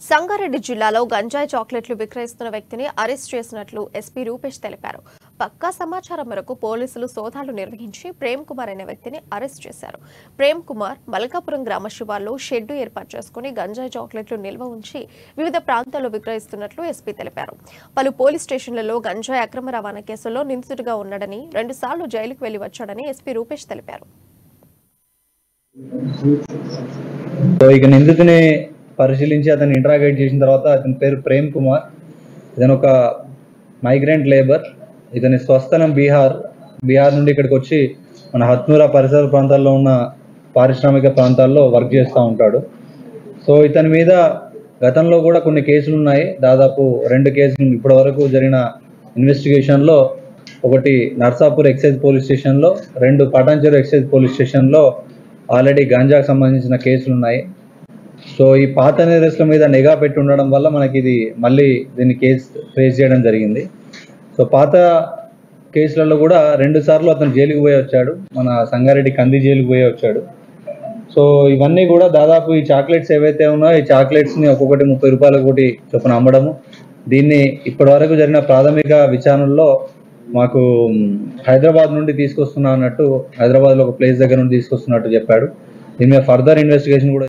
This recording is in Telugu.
సంగారెడ్డి జిల్లాలో గంజాయి చాక్లెట్లు విక్రయిస్తున్న వ్యక్తిని అరెస్ట్ చేసినట్లు ఎస్పీ రూపేష్ తెలిపారు. పక్కా సమాచారం మేరకు పోలీసులు సోదాలు నిర్వహించి ప్రేమ్ కుమార్ అనే వ్యక్తిని అరెస్ట్ చేశారు. ప్రేమ్ కుమార్ మల్కాపురం గ్రామ శివార్లో షెడ్డు ఏర్పాటు చేసుకుని గంజాయి చాక్లెట్లు నిల్వ ఉంచి వివిధ ప్రాంతాల్లో విక్రయిస్తున్నట్లు ఎస్పీ తెలిపారు. పలు పోలీస్ స్టేషన్లలో గంజాయి అక్రమ రవాణా కేసుల్లో నిందితుడిగా ఉన్నాడని, 2 సార్లు జైలుకు వెళ్లి వచ్చాడని ఎస్పీ రూపేష్ తెలిపారు. పరిశీలించి అతన్ని ఇంట్రాగేట్ చేసిన తర్వాత అతని పేరు ప్రేమ్ కుమార్. ఇతను ఒక మైగ్రెంట్ లేబర్. ఇతని స్వస్థలం బీహార్ నుండి ఇక్కడికి వచ్చి మన హత్నూరా పరిసర ప్రాంతాల్లో ఉన్న పారిశ్రామిక ప్రాంతాల్లో వర్క్ చేస్తూ ఉంటాడు. సో ఇతని మీద గతంలో కూడా కొన్ని కేసులు ఉన్నాయి. దాదాపు 2 కేసులు ఇప్పటి వరకు జరిగిన ఇన్వెస్టిగేషన్లో, ఒకటి నర్సాపూర్ ఎక్సైజ్ పోలీస్ స్టేషన్లో, 2 పటాన్చెరు ఎక్సైజ్ పోలీస్ స్టేషన్లో ఆల్రెడీ గాంజాకు సంబంధించిన కేసులు ఉన్నాయి. సో ఈ పాత నేరస్తుల మీద నిఘా పెట్టి ఉండడం వల్ల మనకి ఇది మళ్ళీ దీన్ని కేసు ఫేస్ చేయడం జరిగింది. సో పాత కేసులలో కూడా 2 సార్లు అతను జైలుకు పోయి వచ్చాడు. మన సంగారెడ్డి కంది జైలుకు పోయి వచ్చాడు. సో ఇవన్నీ కూడా దాదాపు ఈ చాక్లెట్స్ ఏవైతే ఉన్నాయో ఈ చాక్లెట్స్ని ఒక్కొక్కటి 30 రూపాయలకు ఒకటి చొప్పున అమ్మడము. దీన్ని ఇప్పటి వరకు జరిగిన ప్రాథమిక విచారణలో మాకు హైదరాబాద్ నుండి తీసుకొస్తున్నా అన్నట్టు, హైదరాబాద్లో ఒక ప్లేస్ దగ్గర నుండి తీసుకొస్తున్నట్టు చెప్పాడు. దీని మీద ఫర్దర్ ఇన్వెస్టిగేషన్ కూడా